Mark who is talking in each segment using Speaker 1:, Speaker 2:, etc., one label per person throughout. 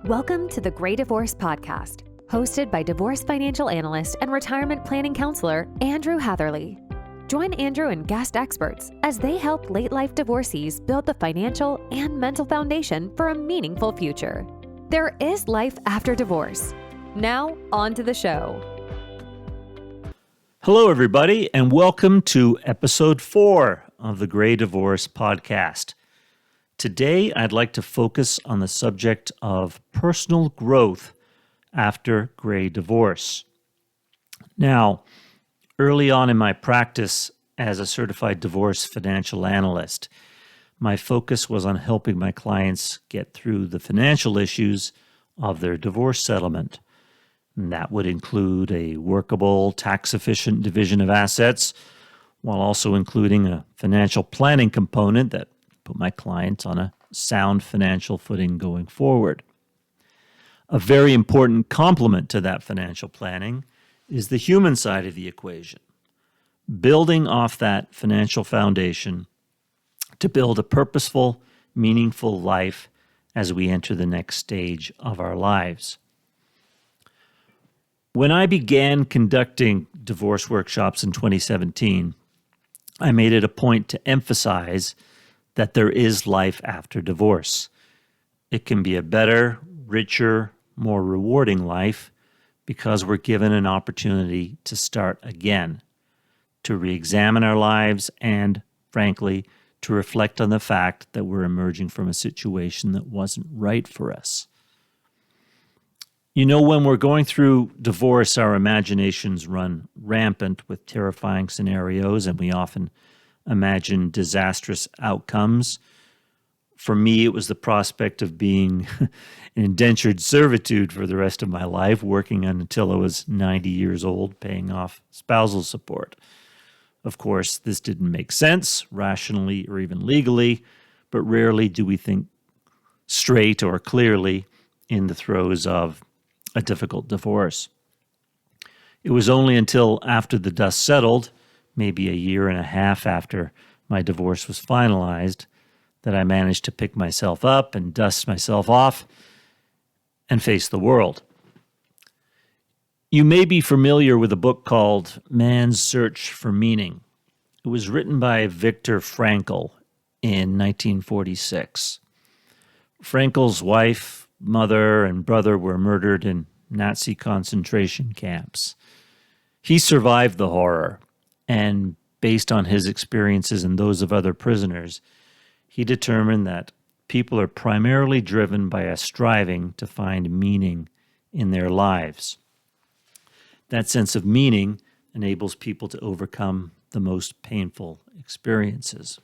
Speaker 1: Welcome to the Great Divorce Podcast, hosted by divorce financial analyst and retirement planning counselor Andrew Hatherley. Join Andrew and guest experts as they help late-life divorcees build the financial and mental foundation for a meaningful future. There is life after divorce. Now, on to the show.
Speaker 2: Hello, everybody, and welcome to episode 4 of the Great Divorce Podcast. Today, I'd like to focus on the subject of personal growth after gray divorce. Now, early on in my practice as a certified divorce financial analyst, my focus was on helping my clients get through the financial issues of their divorce settlement. And that would include a workable, tax-efficient division of assets, while also including a financial planning component that put my clients on a sound financial footing going forward. A very important complement to that financial planning is the human side of the equation, building off that financial foundation to build a purposeful, meaningful life as we enter the next stage of our lives. When I began conducting divorce workshops in 2017, I made it a point to emphasize that there is life after divorce. It can be a better, richer, more rewarding life because we're given an opportunity to start again, to re-examine our lives, and, frankly, to reflect on the fact that we're emerging from a situation that wasn't right for us. You know, when we're going through divorce, our imaginations run rampant with terrifying scenarios, and we often imagine disastrous outcomes. For me, it was the prospect of being in indentured servitude for the rest of my life, working until I was 90 years old, paying off spousal support. Of course, this didn't make sense, rationally or even legally, but rarely do we think straight or clearly in the throes of a difficult divorce. It was only until after the dust settled, maybe a year and a half after my divorce was finalized, that I managed to pick myself up and dust myself off and face the world. You may be familiar with a book called Man's Search for Meaning. It was written by Viktor Frankl in 1946. Frankl's wife, mother, and brother were murdered in Nazi concentration camps. He survived the horror, and based on his experiences and those of other prisoners, he determined that people are primarily driven by a striving to find meaning in their lives. That sense of meaning enables people to overcome the most painful experiences.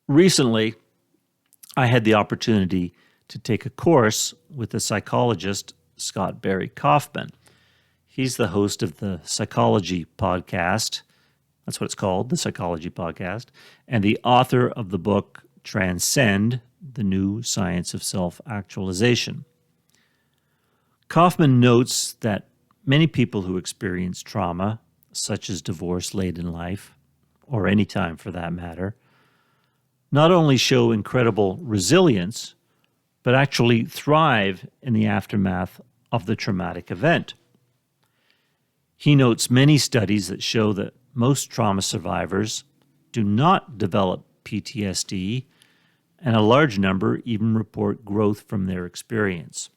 Speaker 2: Recently, I had the opportunity to take a course with the psychologist Scott Barry Kaufman. He's the host of the Psychology Podcast. That's what it's called, the Psychology Podcast, and the author of the book Transcend, the New Science of Self-Actualization. Kaufman notes that many people who experience trauma, such as divorce late in life, or any time for that matter, not only show incredible resilience, but actually thrive in the aftermath of the traumatic event. He notes many studies that show that most trauma survivors do not develop PTSD, and a large number even report growth from their experience.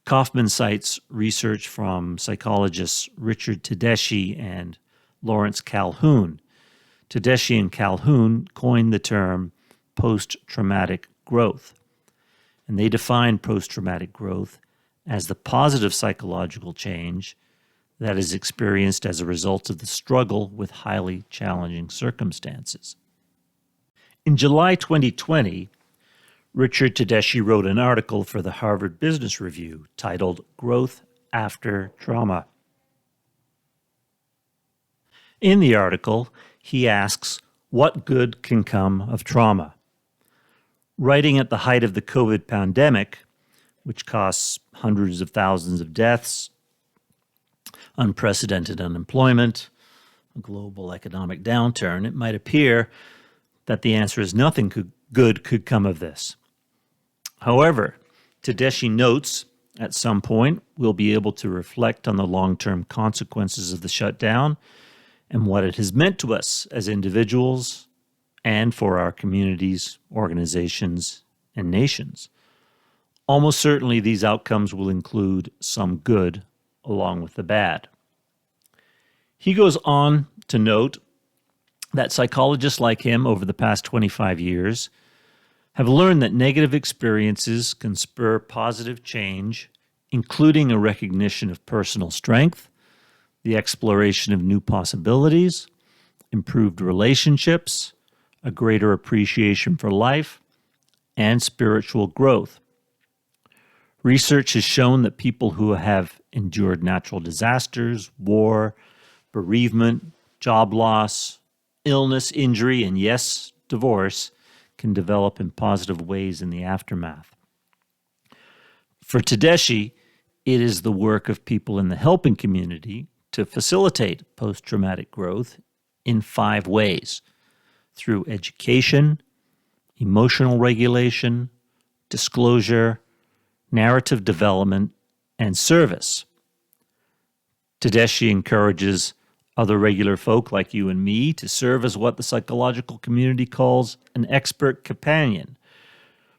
Speaker 2: Kaufman cites research from psychologists Richard Tedeschi and Lawrence Calhoun. Tedeschi and Calhoun coined the term post-traumatic growth, and they define post-traumatic growth as the positive psychological change that is experienced as a result of the struggle with highly challenging circumstances. In July 2020, Richard Tedeschi wrote an article for the Harvard Business Review titled Growth After Trauma. In the article, he asks, what good can come of trauma? Writing at the height of the COVID pandemic, which costs hundreds of thousands of deaths, unprecedented unemployment, a global economic downturn, it might appear that the answer is nothing good could come of this. However, Tedeschi notes at some point we'll be able to reflect on the long-term consequences of the shutdown and what it has meant to us as individuals and for our communities, organizations, and nations. Almost certainly these outcomes will include some good along with the bad. He goes on to note that psychologists like him over the past 25 years have learned that negative experiences can spur positive change, including a recognition of personal strength, the exploration of new possibilities, improved relationships, a greater appreciation for life, and spiritual growth. Research has shown that people who have endured natural disasters, war, bereavement, job loss, illness, injury, and yes, divorce can develop in positive ways in the aftermath. For Tedeschi, it is the work of people in the helping community to facilitate post-traumatic growth in 5 ways: through education, emotional regulation, disclosure, narrative development, and service. Tedeschi encourages other regular folk like you and me to serve as what the psychological community calls an expert companion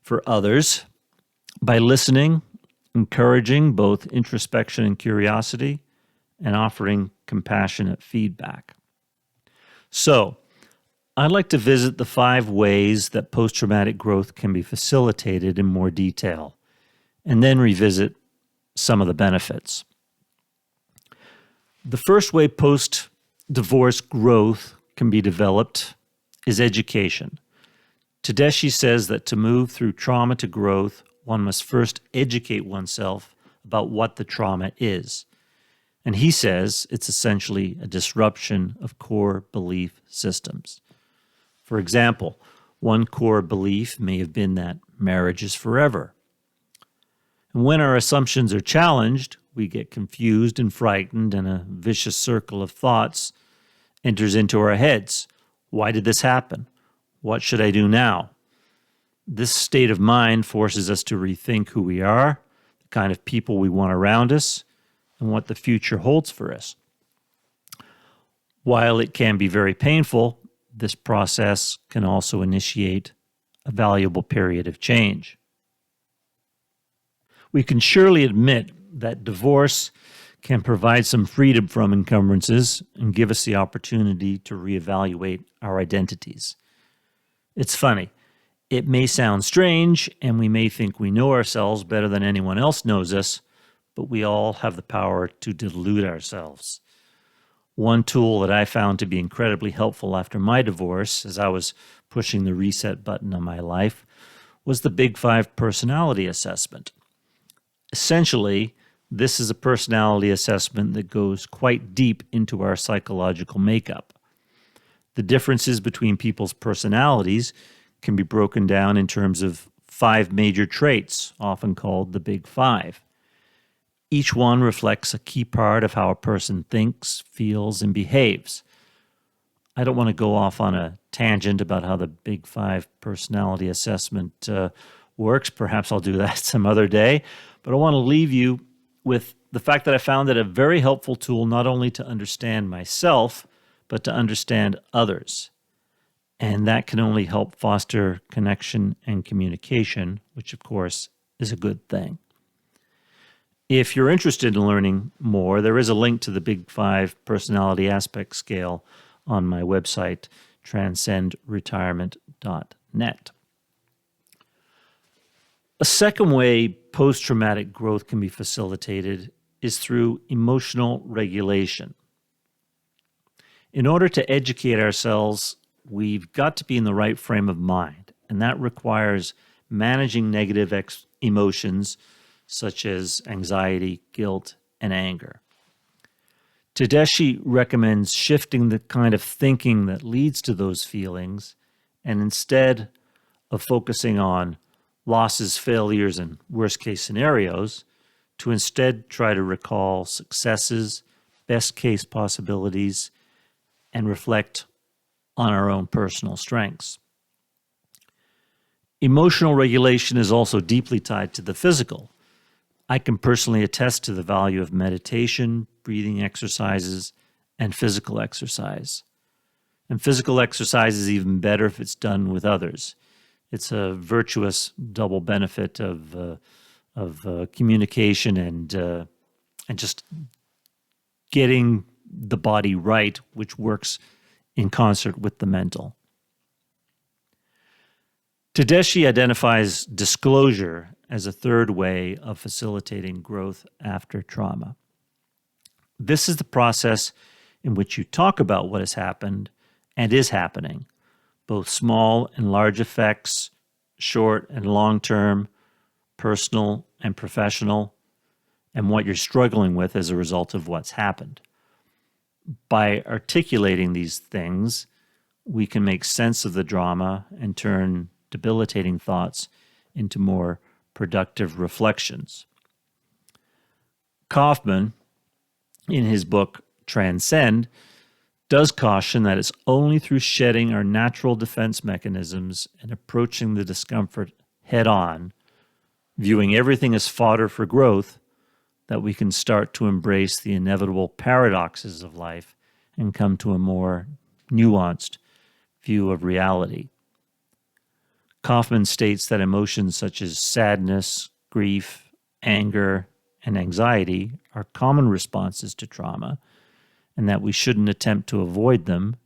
Speaker 2: for others by listening, encouraging both introspection and curiosity, and offering compassionate feedback. So, I'd like to visit the 5 ways that post-traumatic growth can be facilitated in more detail, and then revisit some of the benefits. The first way post-divorce growth can be developed is education. Tedeschi says that to move through trauma to growth, one must first educate oneself about what the trauma is. And he says it's essentially a disruption of core belief systems. For example, one core belief may have been that marriage is forever. And when our assumptions are challenged, we get confused and frightened, and a vicious circle of thoughts enters into our heads. Why did this happen? What should I do now? This state of mind forces us to rethink who we are, the kind of people we want around us, and what the future holds for us. While it can be very painful, this process can also initiate a valuable period of change. We can surely admit that divorce can provide some freedom from encumbrances and give us the opportunity to reevaluate our identities. It's funny. It may sound strange, and we may think we know ourselves better than anyone else knows us, but we all have the power to delude ourselves. One tool that I found to be incredibly helpful after my divorce, as I was pushing the reset button on my life, was the Big 5 personality assessment. Essentially, this is a personality assessment that goes quite deep into our psychological makeup. The differences between people's personalities can be broken down in terms of 5 major traits, often called the Big 5. Each one reflects a key part of how a person thinks, feels, and behaves. I don't want to go off on a tangent about how the Big 5 personality assessment works. Perhaps I'll do that some other day. But I want to leave you with the fact that I found it a very helpful tool not only to understand myself, but to understand others. And that can only help foster connection and communication, which of course is a good thing. If you're interested in learning more, there is a link to the Big 5 personality aspect scale on my website, transcendretirement.net. A second way post-traumatic growth can be facilitated is through emotional regulation. In order to educate ourselves, we've got to be in the right frame of mind, and that requires managing negative emotions such as anxiety, guilt, and anger. Tedeschi recommends shifting the kind of thinking that leads to those feelings, and instead of focusing on losses, failures, and worst-case scenarios, to instead try to recall successes, best-case possibilities, and reflect on our own personal strengths. Emotional regulation is also deeply tied to the physical. I can personally attest to the value of meditation, breathing exercises, and physical exercise. And physical exercise is even better if it's done with others. It's a virtuous double benefit of communication and just getting the body right, which works in concert with the mental. Tedeschi identifies disclosure as a third way of facilitating growth after trauma. This is the process in which you talk about what has happened and is happening, both small and large effects, short and long-term, personal and professional, and what you're struggling with as a result of what's happened. By articulating these things, we can make sense of the drama and turn debilitating thoughts into more productive reflections. Kaufman, in his book Transcend, does caution that it's only through shedding our natural defense mechanisms and approaching the discomfort head-on, viewing everything as fodder for growth, that we can start to embrace the inevitable paradoxes of life and come to a more nuanced view of reality. Kaufman states that emotions such as sadness, grief, anger, and anxiety are common responses to trauma, and that we shouldn't attempt to avoid them,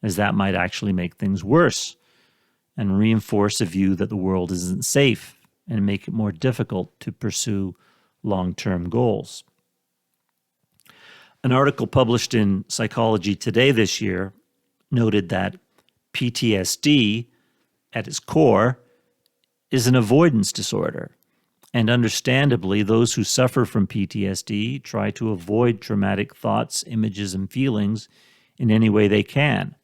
Speaker 2: as that might actually make things worse and reinforce a view that the world isn't safe and make it more difficult to pursue long-term goals. An article published in Psychology Today this year noted that PTSD, at its core, is an avoidance disorder. And understandably, those who suffer from PTSD try to avoid traumatic thoughts, images, and feelings in any way they can.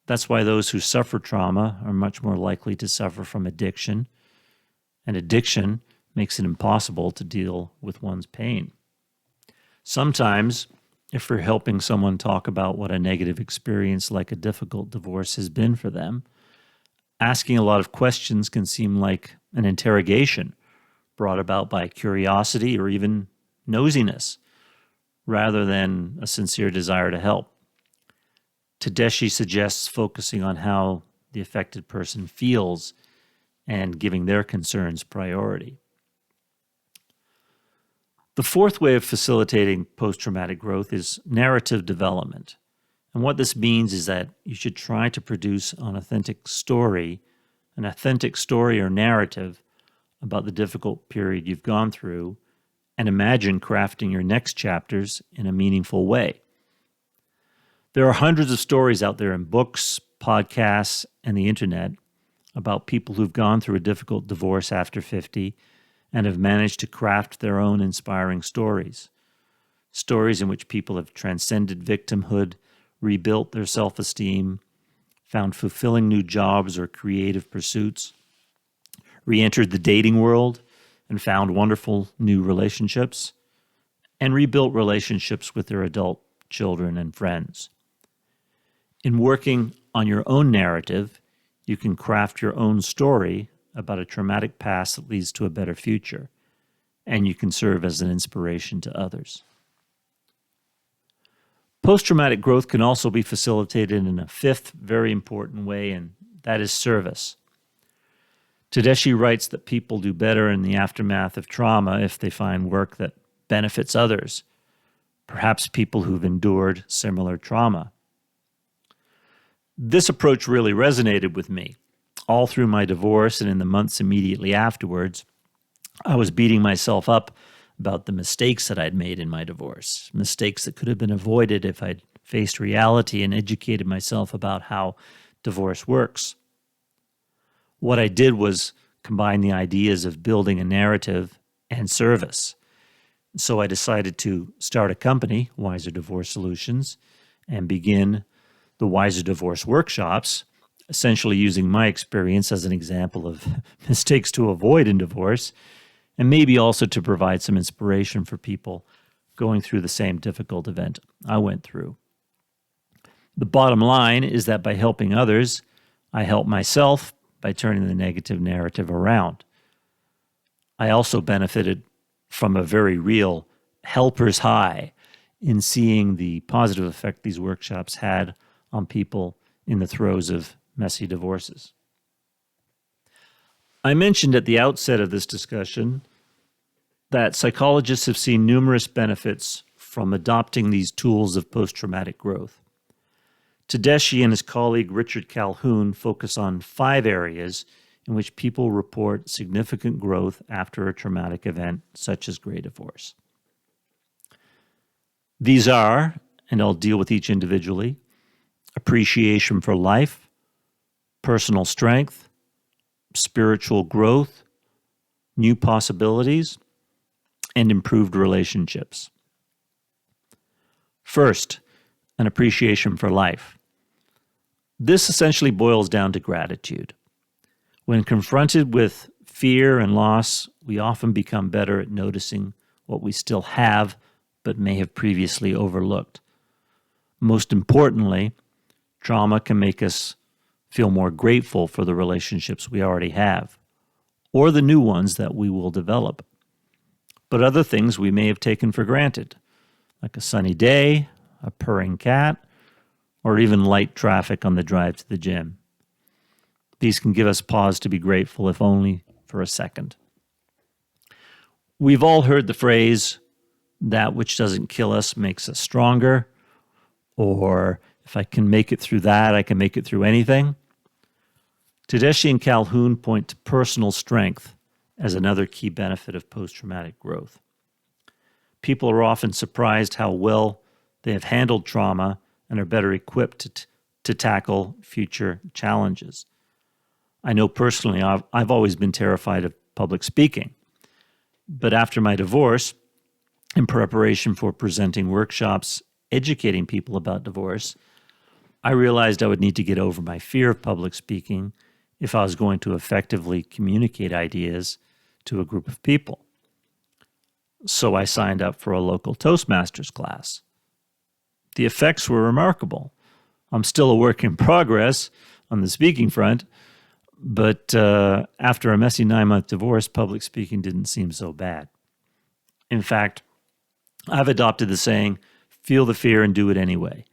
Speaker 2: That's why those who suffer trauma are much more likely to suffer from addiction, and addiction makes it impossible to deal with one's pain. Sometimes, if we're helping someone talk about what a negative experience like a difficult divorce has been for them, asking a lot of questions can seem like an interrogation brought about by curiosity or even nosiness, rather than a sincere desire to help. Tedeschi suggests focusing on how the affected person feels and giving their concerns priority. The fourth way of facilitating post-traumatic growth is narrative development. And what this means is that you should try to produce an authentic story or narrative about the difficult period you've gone through, and imagine crafting your next chapters in a meaningful way. There are hundreds of stories out there in books, podcasts, and the internet about people who've gone through a difficult divorce after 50 and have managed to craft their own inspiring stories. Stories in which people have transcended victimhood, rebuilt their self-esteem, found fulfilling new jobs or creative pursuits, re-entered the dating world and found wonderful new relationships, and rebuilt relationships with their adult children and friends. In working on your own narrative, you can craft your own story about a traumatic past that leads to a better future, and you can serve as an inspiration to others. Post-traumatic growth can also be facilitated in a fifth very important way, and that is service. Tedeschi writes that people do better in the aftermath of trauma if they find work that benefits others, perhaps people who've endured similar trauma. This approach really resonated with me. All through my divorce and in the months immediately afterwards, I was beating myself up about the mistakes that I'd made in my divorce, mistakes that could have been avoided if I'd faced reality and educated myself about how divorce works. What I did was combine the ideas of building a narrative and service. So I decided to start a company, Wiser Divorce Solutions, and begin the Wiser Divorce workshops, essentially using my experience as an example of mistakes to avoid in divorce, and maybe also to provide some inspiration for people going through the same difficult event I went through. The bottom line is that by helping others, I help myself, by turning the negative narrative around. I also benefited from a very real helper's high in seeing the positive effect these workshops had on people in the throes of messy divorces. I mentioned at the outset of this discussion that psychologists have seen numerous benefits from adopting these tools of post-traumatic growth. Tedeschi and his colleague Richard Calhoun focus on 5 areas in which people report significant growth after a traumatic event, such as gray divorce. These are, and I'll deal with each individually, appreciation for life, personal strength, spiritual growth, new possibilities, and improved relationships. First, an appreciation for life. This essentially boils down to gratitude. When confronted with fear and loss, we often become better at noticing what we still have but may have previously overlooked. Most importantly, trauma can make us feel more grateful for the relationships we already have, or the new ones that we will develop. But other things we may have taken for granted, like a sunny day, a purring cat, or even light traffic on the drive to the gym. These can give us pause to be grateful, if only for a second. We've all heard the phrase, that which doesn't kill us makes us stronger, or if I can make it through that, I can make it through anything. Tedeschi and Calhoun point to personal strength as another key benefit of post-traumatic growth. People are often surprised how well they have handled trauma and are better equipped to tackle future challenges. I know personally I've always been terrified of public speaking, but after my divorce, in preparation for presenting workshops educating people about divorce, I realized I would need to get over my fear of public speaking if I was going to effectively communicate ideas to a group of people. So I signed up for a local Toastmasters class. The effects were remarkable. I'm still a work in progress on the speaking front, but after a messy 9-month divorce, public speaking didn't seem so bad. In fact, I've adopted the saying, feel the fear and do it anyway,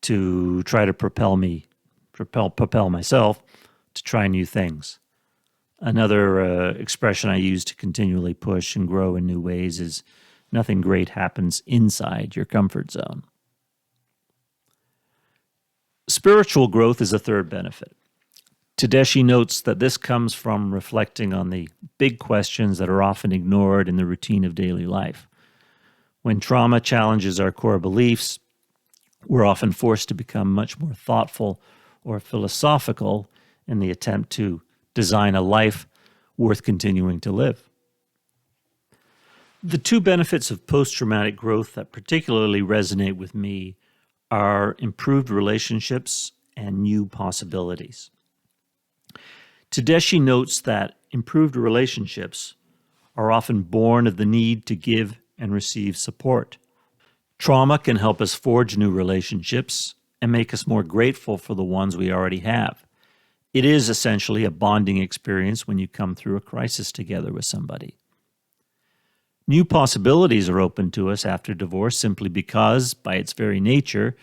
Speaker 2: to try to propel myself to try new things. Another expression I use to continually push and grow in new ways is nothing great happens inside your comfort zone. Spiritual growth is a third benefit. Tedeschi notes that this comes from reflecting on the big questions that are often ignored in the routine of daily life. When trauma challenges our core beliefs, we're often forced to become much more thoughtful or philosophical in the attempt to design a life worth continuing to live. The 2 benefits of post-traumatic growth that particularly resonate with me are improved relationships and new possibilities. Tedeschi notes that improved relationships are often born of the need to give and receive support. Trauma can help us forge new relationships and make us more grateful for the ones we already have. It is essentially a bonding experience when you come through a crisis together with somebody. New possibilities are open to us after divorce simply because, by its very nature,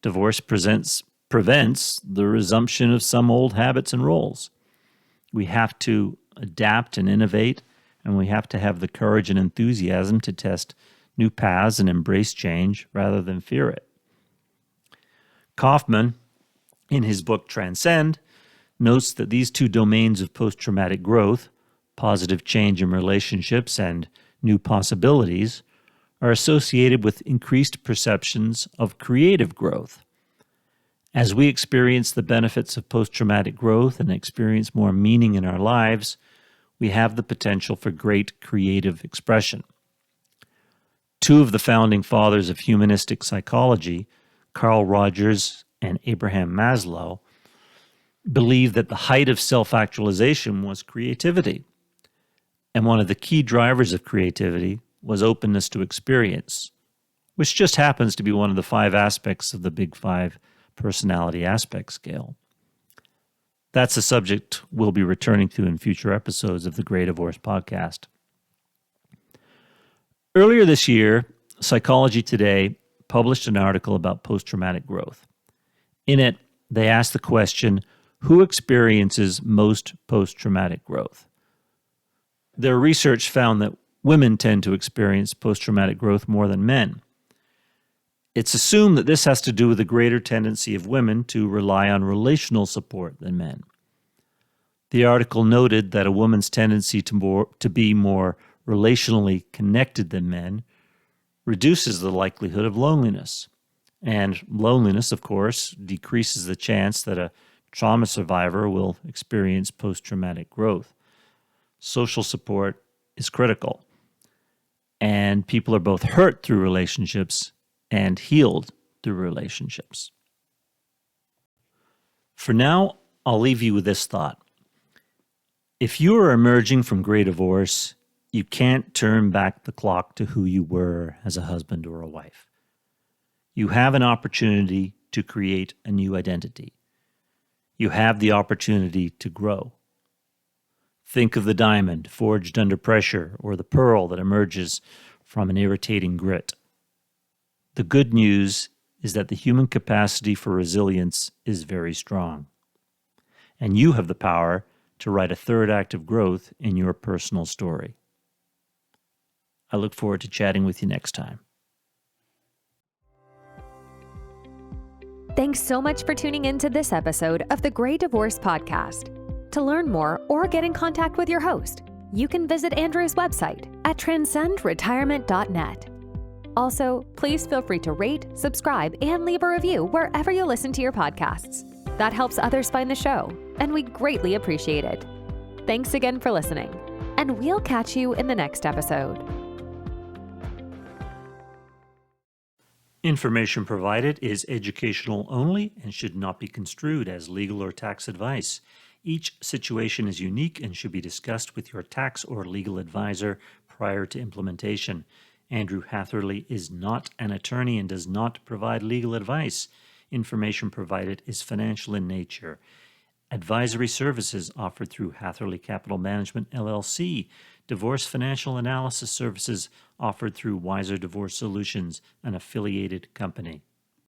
Speaker 2: divorce prevents the resumption of some old habits and roles. We have to adapt and innovate, and we have to have the courage and enthusiasm to test new paths and embrace change rather than fear it. Kaufman, in his book Transcend, notes that these 2 domains of post-traumatic growth, positive change in relationships and new possibilities, are associated with increased perceptions of creative growth. As we experience the benefits of post-traumatic growth and experience more meaning in our lives, we have the potential for great creative expression. 2 of the founding fathers of humanistic psychology, Carl Rogers and Abraham Maslow, believed that the height of self-actualization was creativity. And one of the key drivers of creativity was openness to experience, which just happens to be one of the 5 aspects of the Big 5 personality aspect scale. That's a subject we'll be returning to in future episodes of the Great Divorce Podcast. Earlier this year, Psychology Today published an article about post-traumatic growth. In it, they asked the question, who experiences most post-traumatic growth? Their research found that women tend to experience post-traumatic growth more than men. It's assumed that this has to do with a greater tendency of women to rely on relational support than men. The article noted that a woman's tendency to be more relationally connected than men reduces the likelihood of loneliness. And loneliness, of course, decreases the chance that a trauma survivor will experience post-traumatic growth. Social support is critical. And people are both hurt through relationships and healed through relationships. For now, I'll leave you with this thought. If you are emerging from great divorce, you can't turn back the clock to who you were as a husband or a wife. You have an opportunity to create a new identity. You have the opportunity to grow. Think of the diamond forged under pressure or the pearl that emerges from an irritating grit. The good news is that the human capacity for resilience is very strong. And you have the power to write a third act of growth in your personal story. I look forward to chatting with you next time.
Speaker 1: Thanks so much for tuning in to this episode of the Great Divorce Podcast. To learn more or get in contact with your host, you can visit Andrew's website at transcendretirement.net. Also, please feel free to rate, subscribe, and leave a review wherever you listen to your podcasts. That helps others find the show, and we greatly appreciate it. Thanks again for listening, and we'll catch you in the next episode.
Speaker 2: Information provided is educational only and should not be construed as legal or tax advice. Each situation is unique and should be discussed with your tax or legal advisor prior to implementation. Andrew Hatherley is not an attorney and does not provide legal advice. Information provided is financial in nature. Advisory services offered through Hatherley Capital Management, LLC. Divorce financial analysis services offered through Wiser Divorce Solutions, an affiliated company.